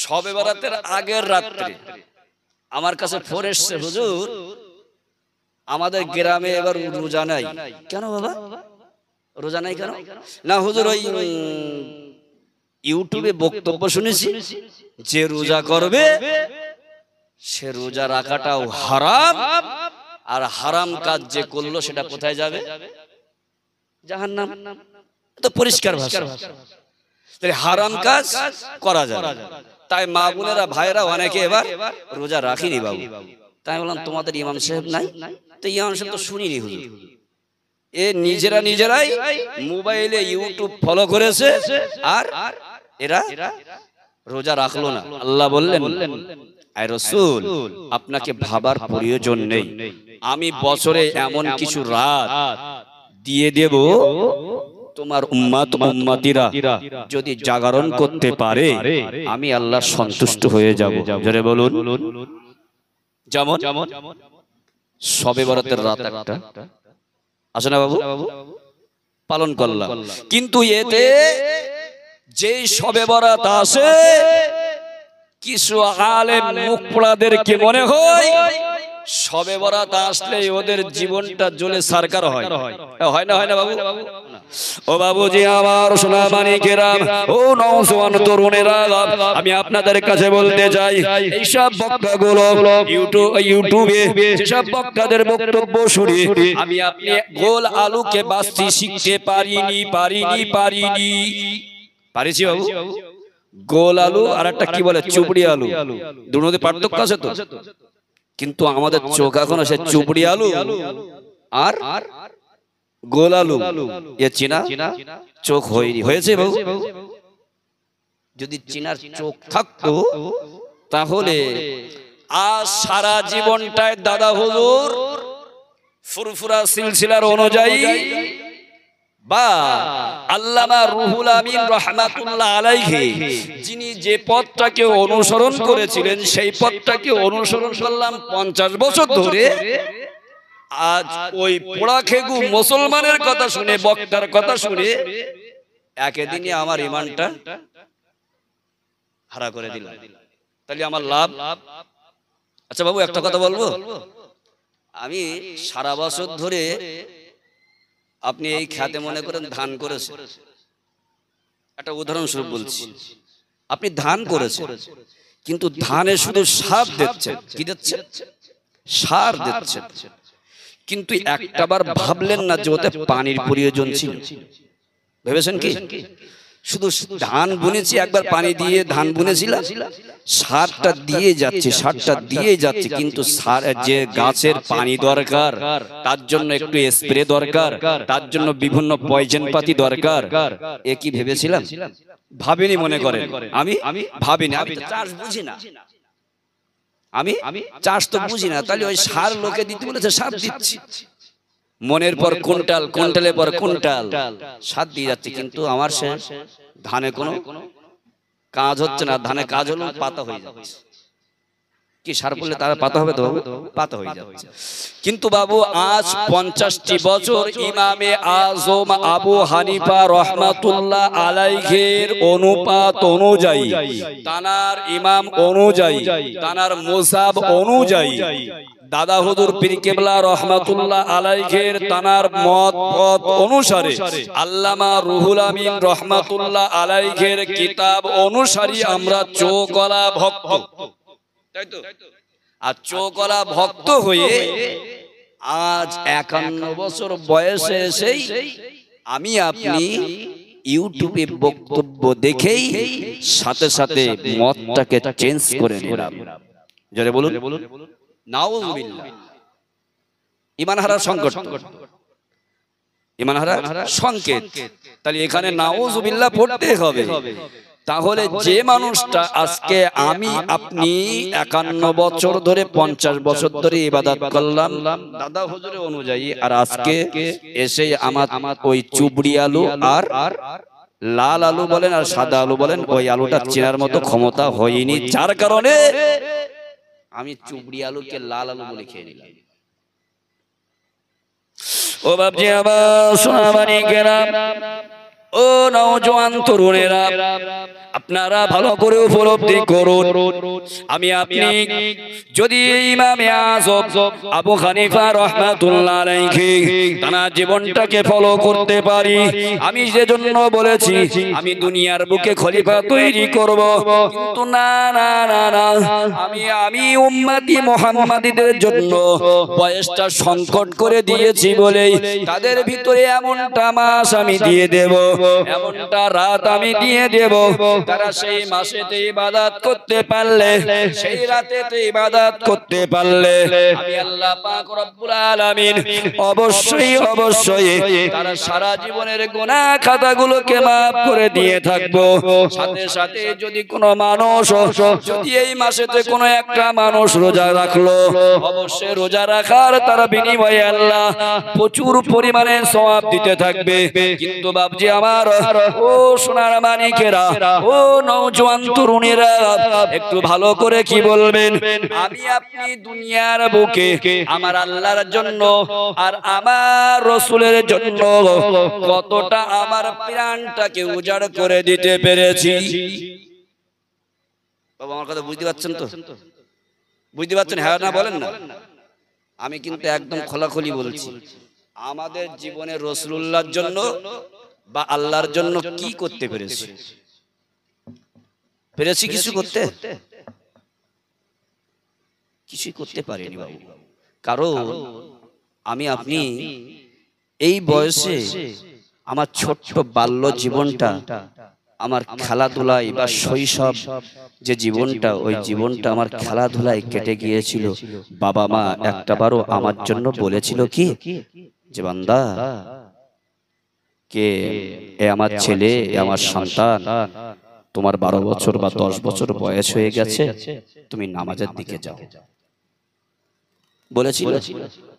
শবে বরাতের আগের রাত্রে আমার কাছে ফোন এসছে, হুজুর আমাদের গ্রামে এবার রোজা নাই। কেন বাবা রোজা নাই কেন? না হুজুর ওই ইউটিউবে বক্তব্য শুনেছি যে রোজা করবে সে রোজা রাখাটাও হারাম, আর হারাম কাজ যে করলো সেটা কোথায় যাবে? জাহান্নাম। তো পরিষ্কার ভাষা, তাহলে হারাম কাজ করা যাবে। তাই মা বোনেরা ভাইরা অনেকে এবার রোজা রাখিনি বাবু। তাই বললাম তোমাদের ইমাম সাহেব নাই? তো ইমাম সাহেব তো শুনিনি হুজুর, এ নিজেরাই মোবাইলে ইউটিউব ফলো করেছে আর এরা রোজা রাখলো না। আল্লাহ বললেন, আয় রাসূল আপনাকে ভাবার প্রয়োজন নেই, আমি বছরে এমন কিছু রাত দিয়ে দেব তোমার উম্মত উম্মতিরা যদি জাগরণ করতে পারে আমি আল্লাহ সন্তুষ্ট হয়ে যাব। জোরে বলুন। যেমন শবে বরাতের রাত একটা আছে না বাবু, পালন করলাম, কিন্তু এতে যে শবে বরাত আসে কিছু আলেম মুখ পোড়াদেরকে মনে হয় শবে বরাত আসলে ওদের জীবনটা জ্বলে সারকার হয়। হয় না হয় না বাবু? ও বাবুজি আমার সোনা মানিকেরাম, ও নওজোয়ান তরুণেরা, আমি আপনাদের কাছে বলতে চাই এইসব বক্তাগুলো ইউটিউবে যেসব বক্তাদের বক্তব্য শুনে আমি আপনি গোল আলুকে বাছতে শিখতে পারিনি। পারিছি বাবু? গোল আলু আর একটা কি বলে চুবড়ি আলু, দুটোর মধ্যে পার্থক্য আছে তো। কিন্তু আমাদের চোখ এখনো সে চুবড়ি আলু আর গোল আলু এ চিনা চোখ হয়েছে বাবু। যদি চিনার চোখ থাকতো তাহলে আজ সারা জীবনটায় দাদা হুজুর ফুরফুরা সিলসিলার অনুযায়ী বা আল্লামা রুহুল আমিন রাহমাতুল্লাহ আলাইহি যিনি যে পথটাকে অনুসরণ করেছিলেন সেই পথটাকে অনুসরণ করলাম 50 বছর ধরে। আজ ওই পোড়াখেগু মুসলমানের কথা শুনে, বক্তার কথা শুনে একদিনই আমার ঈমানটা হারা করে দিল। তাহলে আমার লাভ? আচ্ছা বাবু একটা কথা বলবো, আমি সারা বছর ধরে আপনি এই খাতে মনে করেন ধান করেছেন, একটা উদাহরণস্বরূপ বলছি, আপনি ধান করেছেন কিন্তু ধানে শুধু সার দিচ্ছেন। কি দিচ্ছেন? সার দিচ্ছেন। কিন্তু একটাবার ভাবলেন না যে ওতে পানির প্রয়োজন ছিল? ভেবেছেন কি? শুধু ধান বুনেছি, একবার পানি দিয়ে ধান বুনেছিলাম, সারটা দিয়ে যাচ্ছে, কিন্তু সার যে গাছের পানি দরকার, তার জন্য একটু স্প্রে দরকার, তার জন্য বিভিন্ন পয়জন পাতি দরকার, এ কি ভেবেছিলাম? ভাবিনি। মনে করেন আমি ভাবিনি, আমি চাষ বুঝি না, আমি চাষ তো বুঝি না। তাহলে ওই সার লোকে দিতে বলেছে, সার দিচ্ছি, মনের পর কুইন্টাল, কুইন্টালের পর কুইন্টাল সার দিয়ে যাচ্ছে, কিন্তু আমার সে ধানে কোনো কাজ হচ্ছে না। ধানে কাজ হলো পাতা হয়ে যাচ্ছে। কি সার পড়লে তারা পাতা হবে? তো পাতা হয়ে যাচ্ছে। কিন্তু বাবু আজ 50টি বছর ইমামে আজম আবু হানিফা রাহমাতুল্লাহ আলাইহির অনুপাত অনুযায়ী, তানার ইমাম অনুযায়ী, তানার মুসাব অনুযায়ী, দাদা হুজুর পীর কেবলা রাহমাতুল্লাহ আলাইহির তানার মত পথ অনুসারে, আল্লামা রুহুল আমিন রাহমাতুল্লাহ আলাইহির কিতাব অনুসারী আমরা চোখলা ভক্ত, তাই তো? আর চোখলা ভক্ত হয়ে আজ 51 বছর বয়সে এসেই আমি আপনি ইউটিউবে বক্তব্য দেখেই সাথে সাথে মতটাকে চেঞ্জ করে নিলাম। জোরে বলুন নাউযুবিল্লাহ। ঈমান হারার সংকট, ঈমান হারার সংকেত। তাহলে এখানে নাউযুবিল্লাহ পড়তে হবে। তাহলে যে মানুষটা আজকে আমি আপনি 51 বছর ধরে 50 বছর ধরে ইবাদত করলাম দাদা হুজুরের অনুযায়ী, আর আজকে এসে আমার ওই চুবড়ি আলু আর লাল আলু বলেন আর সাদা আলু বলেন, ওই আলুটা চেনার মতো ক্ষমতা হয়নি, যার কারণে আমি চুবড়ি আলুকে লাল আলু বলে খেয়ে নিলাম। ও বাবজি আমার সোনা মানিকেরা, ও নওজোয়ান তরুণেরা, আপনারা ভালো করে উপলব্ধি করুন, আমি আপনি যদি ইমামে আযম আবু হানিফা রাহমাতুল্লাহ আলাইহি তার জীবনটাকে ফলো করতে পারি, আমি সেজন্য বলেছি আমি দুনিয়ার বুকে খলিফা তৈরি করব, কিন্তু না না না না, আমি উম্মতি মুহাম্মাদীদের জন্য বয়সটা সংকট করে দিয়েছি বলেই তাদের ভিতরে এমনটা মাস আমি দিয়ে দেব, এমনটা রাত আমি দিয়ে দেব, তারা সেই মাসেতে ইবাদত করতে পারলে, সেই রাতেতে ইবাদত করতে পারলে আমি আল্লাহ পাক রব্বুল আলামিন অবশ্যই অবশ্যই তারা সারা জীবনের গুনাহ খাতাগুলোকে maaf করে দিয়ে থাকবো। সাথে সাথে যদি কোনো মানুষ, যদি এই মাসেতে কোনো একটা মানুষ রোজা রাখলো, অবশ্যই রোজা রাখার তার বিনিময়ে আল্লাহ প্রচুর পরিমাণে সওয়াব দিতে থাকবে। কিন্তু বাপজি আমার, ও সোনার মানিকেরা, ও নওজোয়ান তরুণেরা, একটু ভালো করে কি বলবেন, আমি আপনি দুনিয়ার বুকে আমার আল্লাহর জন্য আর আমার রাসূলের জন্য কতটা আমার প্রাণটাকে উজাড় করে দিতে পেরেছি। বাবা আমার কথা বুঝতে পারছেন তো? বুঝতে পারছেন? হ্যাঁ না বলেন না। আমি কিন্তু একদম খোলাখুলি বলছি, আমাদের জীবনে রাসূলুল্লাহর জন্য বা আল্লাহর জন্য কি করতে পেরেছি? পেরেছি কিছু করতে? কিছুই করতে পারিনি বাবু। কারণ আমি আপনি এই বয়সে আমার ছোট্ট বাল্য জীবনটা, আমার খেলাধুলায় বা শৈশব যে জীবনটা, ওই জীবনটা আমার খেলাধুলায় কেটে গিয়েছিল। বাবা মা একটাবারও আমার জন্য বলেছিল কি যে বান্দা, কে এ আমার ছেলে, এ আমার সন্তান, তোমার 12 বছর বা 10 বছর বয়স হয়ে গেছে, তুমি নামাজের দিকে যাও, বলেছিল?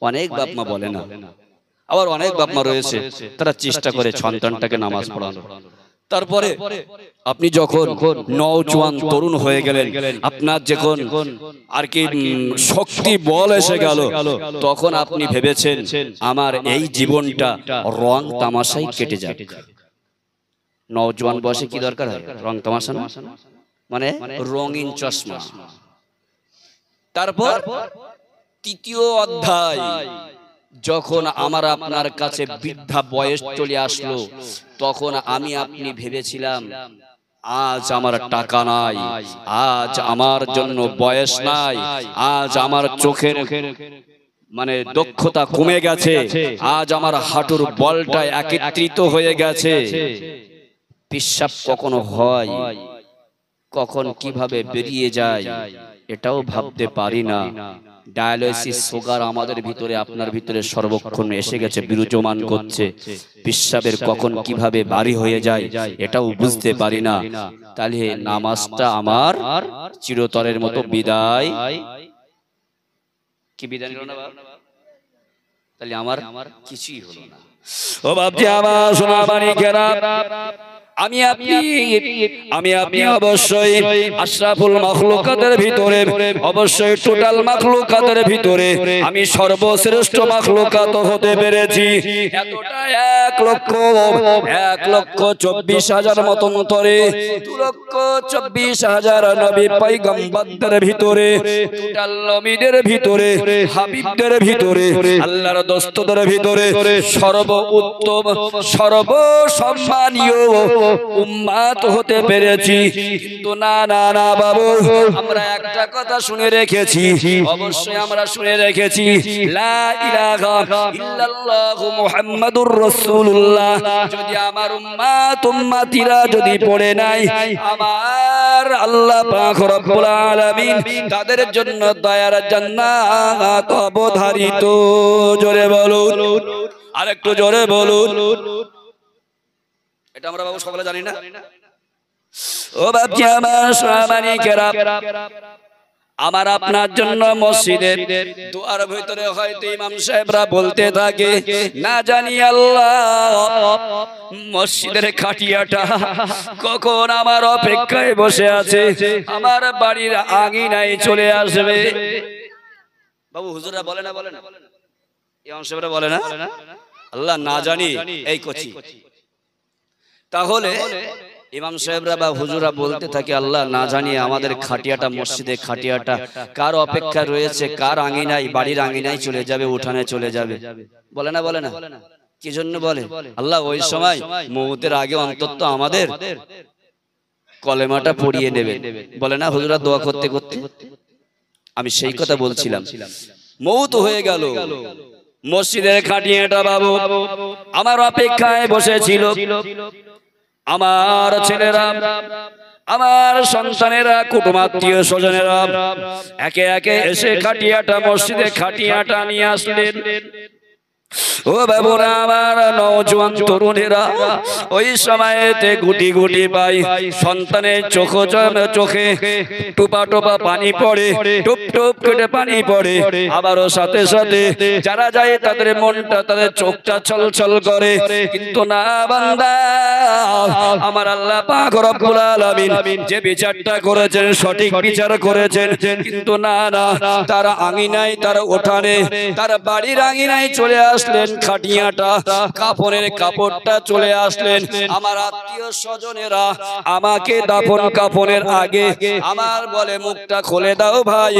অনেক বাপ মা বলে না, আবার অনেক বাপ মা রয়েছে তারা চেষ্টা করে সন্তানটাকে নামাজ পড়ানো। তারপরে আপনি যখন নওজোয়ান তরুণ হয়ে গেলেন, আপনার যখন আর কি শক্তি বল এসে গেল, তখন আপনি ভেবেছেন আমার এই জীবনটা রং তামাশায় কেটে যাবে। নওজোয়ান বয়সে কি দরকার হয়? রং তামাশা না, মানে রঙিন চশমা। তারপর তৃতীয় অধ্যায়, যখন আমার আপনার কাছে বৃদ্ধা বয়স চলে আসলো, তখন আমি আপনি ভেবেছিলাম আজ আমার টাকা নাই, আজ আমার জন্য বয়স নাই, আজ আমার চোখের মানে দক্ষতা কমে গেছে, আজ আমার হাঁটুর বলটা একত্রিত হয়ে গেছে, পেশাব কখনো হয়, কখন কিভাবে বেরিয়ে যায় এটাও ভাবতে পারি না। ডায়ালিসিস সুগার আমাদের ভিতরে, আপনার ভিতরে সর্বক্ষণ এসে গেছে, বিরাজমান করছে। পেশাবের কখন কিভাবে বাড়ি হয়ে যায় এটাও বুঝতে পারি না। তাহলে নামাজটা আমার চিরতরের মতো বিদায়, কি বিদায় নিল না বাবা? তাহলে আমার কিছুই হলো না। ও বাপজি আমার সোনা মানিকেরা, আমি আপনি অবশ্যই আশরাফুল মাখলুকাতের ভিতরে, অবশ্যই টোটাল মাখলুকাতের ভিতরে আমি সর্বশ্রেষ্ঠ মাখলুকাত হতে পেরেছি। এতটা 1,24,000 মতন তরে 2,24,000 নবী পয়গম্বরদের ভিতরে, টোটাল নবীদের ভিতরে, হাবিবদের ভিতরে, আল্লাহর দোস্তদের ভিতরে সর্বোত্তম সর্বসম্মানীয় উম্মাত হতে পেরেছি। কিন্তু না না না বাবু, আমরা একটা কথা শুনে রেখেছি, অবশ্যই আমরা শুনে রেখেছি, লা ইলাহা ইল্লাল্লাহু মুহাম্মাদুর রাসূলুল্লাহ যদি আমার উম্মাতিরা যদি পড়ে নাই, আমার আল্লাহ পাক রব্বুল আলামিন তাদের জন্য দয়ার জান্নাত অবধারিত। জোরে বলুন, আরেকটু জোরে বলুন। এটা আমরা বাবু সকলে জানি না? ও বাপজি আমার সোনামানিকেরা, আমার আপনার জন্য মসজিদে দুয়ার ভিতরে হয়তো ইমাম সাহেবরা বলতে থাকে, না জানি আল্লাহ মসজিদের খাটিয়াটা কখন আমার অপেক্ষায় বসে আছে, আমার বাড়ির আঙিনায় চলে আসবে। বাবু হুজুররা বলে না, বলে না, ইমাম সাহেবরা বলে না, আল্লাহ না জানি এই কচি তাহলে ইমাম সাহেবরা বা হুজুরা বলতে থাকে আল্লাহ না জানিয়ে আমাদের খাটিয়াটা মসজিদে খাটিয়াটা কার অপেক্ষা রয়েছে, কার আঙিনায়, বাড়ির আঙিনায় চলে যাবে, উঠানে চলে যাবে, বলে না বলে না? কি জন্য বলে? আল্লাহ ওই সময় মৌতের আগে অন্তত আমাদের কলেমাটা পড়িয়ে নেবে, বলে না হুজুরা দোয়া করতে করতে? আমি সেই কথা বলছিলাম। মৌত হয়ে গেল, মসজিদের খাটিয়াটা বাবু আমার অপেক্ষায় বসেছিল। আমার ছেলেরা, আমার সন্তানেরা, কুটুমাত্মীয় স্বজনেরা একে একে এসে খাটিয়াটা মসজিদে খাটিয়াটা নিয়ে আসলেন। ও বাবুরা, আমার নওজোয়ান তরুণেরা ওই সময়তে গুটি গুটি পাই সন্তানের চোখে টোপা টোপা পানি পড়ে, টুপ টুপ করে পানি পড়ে। আবারও সাথে সাথে যারা যায় তাদের মনটা, তাদের চোখটা ছলছল করে। কিন্তু না বান্দা, আমার আল্লাহ পাক রব্বুল আলামিন যে বিচারটা করেছেন সঠিক বিচার করেছেন। কিন্তু না না, তারা আঙিনায়, তারা উঠানে, তারা বাড়ির আঙিনায় চলে আসলেন। খাটিয়াটা, কাপড়ের কাপড়টা চলে আসলেন। আমার আত্মীয় স্বজনেরা আমাকে দাফন কাফনের আগে আমার বলে মুখটা খুলে দাও ভাই,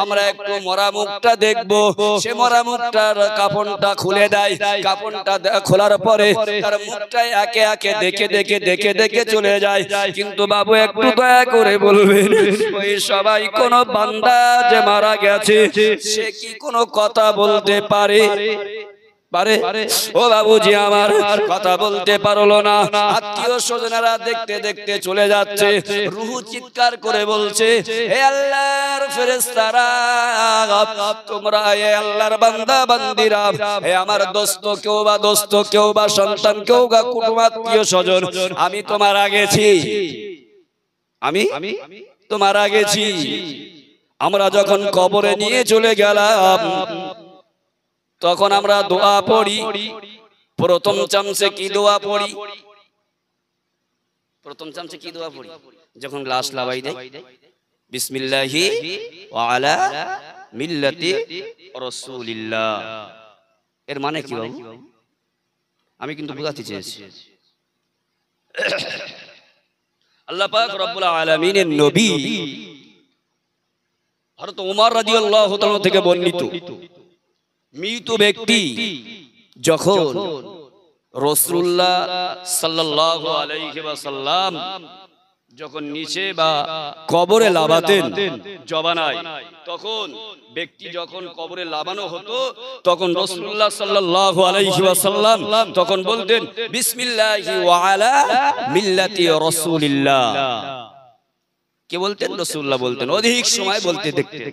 আমরা একটু মরা মুখটা দেখবো। সে মরা মুখটার কাপড়টা খুলে দেয়। কাপড়টা খোলার পরে তার মুখটা একে একে দেখে দেখে দেখে দেখে চলে যায়। কিন্তু বাবু একটু দয়া করে বলবেন, ওই সবাই কোন বান্দা যে মারা গেছে সে কি কোনো কথা বলতে পারে? ও বাবুজি আমার কথা বলতে পারলো না। আত্মীয় স্বজনেরা দেখতে দেখতে চলে যাচ্ছে। রূহ চিৎকার করে বলছে, হে আল্লাহর ফেরেশতারা, তোমরা হে আল্লাহর বান্দা বান্দিরা, হে আমার দোস্ত কেউ বা দোস্ত, কেউ বা সন্তান, কেউ বা কুটুমাত্মীয় স্বজন, আমি তো মারা গেছি, আমি তো মারা গেছি। আমরা যখন কবরে নিয়ে চলে গেলাম তখন আমরা দোয়া পড়ি। প্রথম চামচে কি দোয়া পড়ি? প্রথম চামচে কি দোয়া পড়ি? যখন লাশ লাবাই দেয়, বিসমিল্লাহি ওয়া আলা মিল্লাতি রাসূলিল্লাহ। এর মানে কি বাবু? আমি কিন্তু বুঝাতে চেয়েছি, আল্লাহ পাক রব্বুল আলামিনের নবী হযরত ওমর রাদিয়াল্লাহু তাআলা থেকে বর্ণিত, মৃত ব্যক্তি যখন রাসূলুল্লাহ সাল্লাল্লাহু আলাইহি ওয়াসাল্লাম যখন নিচে বা কবরে লাবাতেন জবানায়, তখন ব্যক্তি যখন কবরে লাবানো হতো তখন রাসূলুল্লাহ সাল্লাল্লাহু আলাইহি ওয়াসাল্লাম তখন বলতেন বিসমিল্লাহি ওয়া আলা মিল্লাতি রাসূলিল্লাহ। কে বলতেন? রাসূলুল্লাহ বলতেন, অধিক সময় বলতে দেখতে।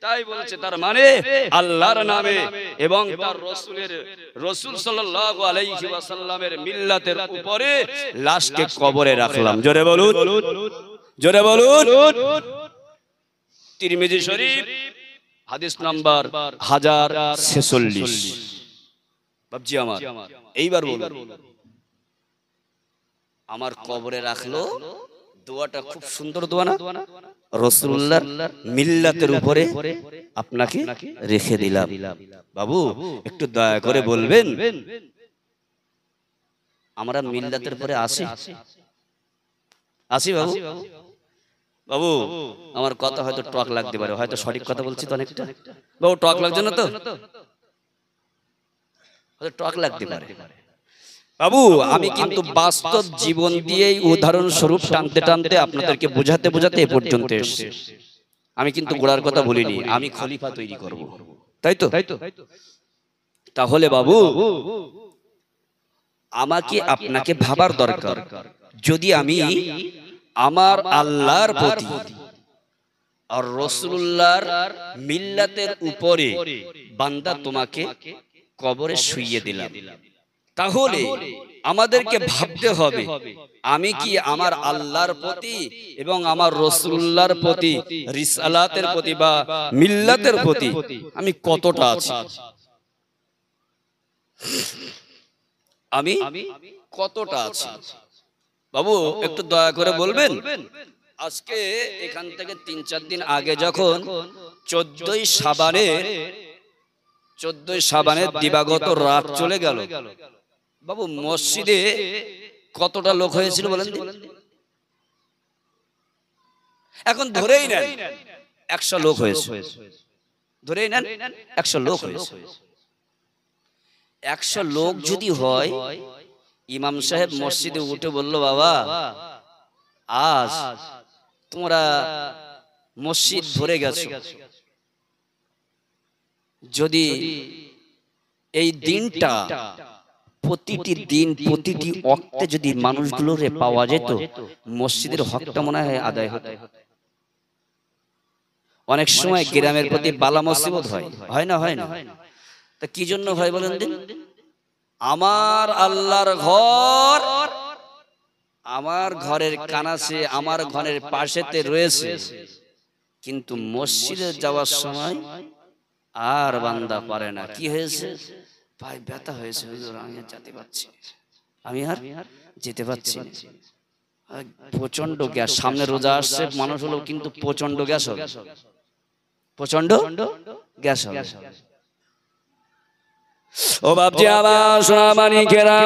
তাই বলছে তার মানে আল্লাহর নামে এবং তার রাসূল সাল্লাল্লাহু আলাইহি ওয়াসাল্লামের মিল্লাতের উপরে লাশকে কবরে রাখলাম। জোরে বলুন, জোরে বলুন। তিরমিজি শরীফ হাদিস নাম্বার 1046। বাবজি আমার এইবার বলুন, আমার কবরে রাখলো, দোয়াটা খুব সুন্দর দোয়া না? রাসূলুল্লাহর মিল্লাতের উপরে আপনাকে রেখে দিলাম। বাবু একটু দয়া করে বলবেন, আমরা মিল্লাতের উপরে আসি? আসি বাবু? বাবু আমার কথা হয়তো টক লাগতে পারে, হয়তো সঠিক কথা বলছি তো অনেকটা। বাবু টক লাগছে না তো? হয়তো টক লাগতে পারে। বাবু আমি কিন্তু বাস্তব জীবন দিয়েই উদাহরণ স্বরূপ টানতে টানতে আপনাদেরকে বোঝাতে বোঝাতে এ পর্যন্ত এসেছি। আমি কিন্তু গোড়ার কথা বলিনি, আমি খলিফা তৈরি করব, তাই তো? তাহলে বাবু আমাকে আপনাকে ভাবার দরকার, যদি আমি আমার আল্লাহর প্রতি আর রাসূলুল্লাহর মিল্লাতের উপরে বান্দা তোমাকে কবরে শুইয়ে দিলাম, তাহলে আমাদেরকে ভাবতে হবে আমি কি আমার আল্লাহর প্রতি এবং আমার রাসূলুল্লাহর প্রতি, রিসালাতের প্রতি বা মিল্লাতের প্রতি আমি কতটা আছি, আমি কতটা আছি। বাবু একটু দয়া করে বলবেন, আজকে এখান থেকে ৩-৪ দিন আগে যখন 14ই শাবানের দিবাগত রাত চলে গেল, বাবু মসজিদে কতটা লোক হয়েছিল বলেন? এখন ধরেই নেন 100 লোক হয়েছে, ধরেই নেন 100 লোক হয়েছে। 100 লোক যদি হয়, ইমাম সাহেব মসজিদে উঠে বলল, বাবা আজ তোমরা মসজিদ ভরে গেছো, যদি এই দিনটা প্রতিটি দিন প্রতিটি ওয়াক্তে যদি মানুষগুলোরে পাওয়া যেত, মসজিদের হকটা মনে হয় আদায় হতো। অনেক সময় গ্রামের প্রতি বালা মুসিবত হয়, হয় না? হয় না? তা কি জন্য হয় বলেন দিন? আমার আল্লাহর ঘর আমার ঘরের কানাসে, আমার ঘরের পাশেতে রয়েছে, কিন্তু মসজিদে যাওয়ার সময় আর বান্দা পারে না। কি হয়েছে? পায়ে ব্যথা হয়েছে, হুজুর আমি আর যেতে পারছি, আমি আর যেতে পারছি না। প্রচন্ড গ্যাস, সামনে রোজা আসছে, মানুষ হলো কিন্তু প্রচন্ড গ্যাস হবে, প্রচন্ড গ্যাস হবে। ও বাপজি আমার সোনা মানিকেরা,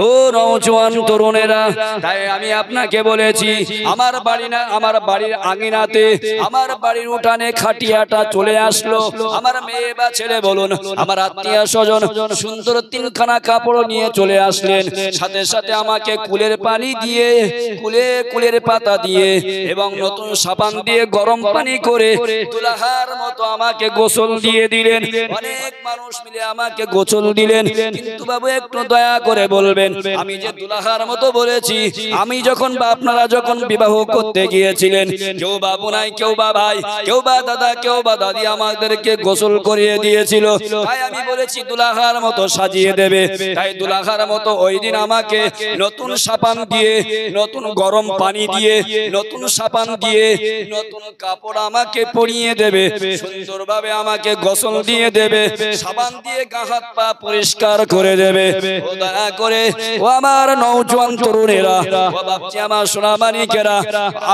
ও নওজোয়ান তরুণেরা, তাই আমি আপনাকে বলেছি, আমার বাড়ি না, আমার বাড়ির আঙিনাতে, আমার বাড়ির উঠানে খাটিয়াটা চলে আসলো। আমার মেয়ে বা ছেলে বলুন, আমার আত্মীয় স্বজন সুন্দর 3খানা কাপড় নিয়ে চলে আসলেন। সাথে সাথে আমাকে কুলের পানি দিয়ে, কুলের পাতা দিয়ে এবং নতুন সাবান দিয়ে গরম পানি করে দুলাহার মতো আমাকে গোসল দিয়ে দিলেন। অনেক মানুষ মিলে আমাকে গোসল দিলেন। কিন্তু বাবু একটু দয়া করে বলবেন, আমি যে দুলাহার মতো বলেছি, আমি যখন বা আপনারা যখন বিবাহ করতে গিয়েছিলেন, কেউ বাবু নাই, কেউ বা ভাই, কেউ বা দাদা, কেউ বা দাদি আমাদেরকে গোসল করিয়ে দিয়েছিল। তাই আমি বলেছি দুলাহার মতো সাজিয়ে দেবে। তাই দুলাহার মতো ওই দিন আমাকে নতুন সাবান দিয়ে, নতুন গরম পানি দিয়ে, নতুন সাবান দিয়ে, নতুন কাপড় আমাকে পরিয়ে দেবে, সুন্দরভাবে আমাকে গোসল দিয়ে দেবে, সাবান দিয়ে গা হাত পা পরিষ্কার করে দেবে। ও দয়া করে ও আমার নওজোয়ান তরুণেরা, ও বাপজি আমার সোনা মানিকেরা,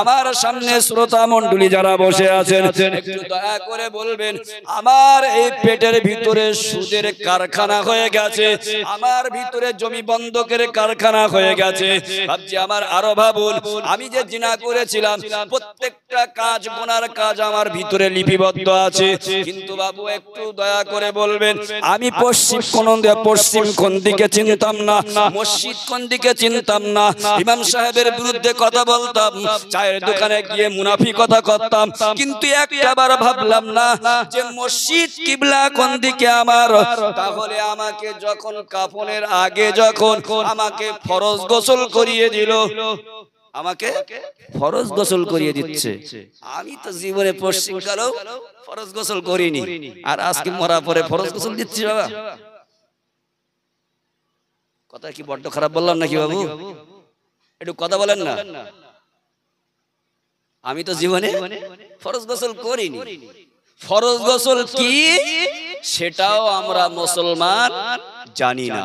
আমার সামনে শ্রোতা মণ্ডলী যারা বসে আছেন, একটু দয়া করে বলবেন, আমার এই পেটের ভিতরে সুদের কারখানা হয়ে গেছে, আমার ভিতরে জমি বন্ধকের কারখানা হয়ে গেছে। ভাবছি আমার আরো ভাবুন, আমি যে জিনা করেছিলাম প্রত্যেকটা কাজ, গুনার কাজ আমার ভিতরে লিপিবদ্ধ আছে। কিন্তু বাবু একটু দয়া করে বলবেন, আমি পশ্চিম কোন দিকে চিনতাম না, মসজিদ কোন দিকে চিনতাম না, ইমাম সাহেবের বিরুদ্ধে কথা বলতাম, চায়ের দোকানে গিয়ে মুনাফিকতা করতাম, কিন্তু একটাবার ভাবলাম না যে মসজিদ কিবলা কোন দিকে আমার। তাহলে আমাকে যখন কাফনের আগে যখন আমাকে ফরজ গোসল করিয়ে দিল, আমাকে ফরজ গোসল করিয়ে দিচ্ছে, আমি তো জীবনে পশ্চিম কালেও ফরজ গোসল করিনি, আর আজকে মরা পরে ফরজ গোসল দিচ্ছি। বাবা কথা কি বড্ড খারাপ বললাম নাকি বাবু? একটু কথা বলেন না। আমি তো জীবনে ফরজ গোসল করিনি। ফরজ গোসল কি সেটাও আমরা মুসলমান জানি না।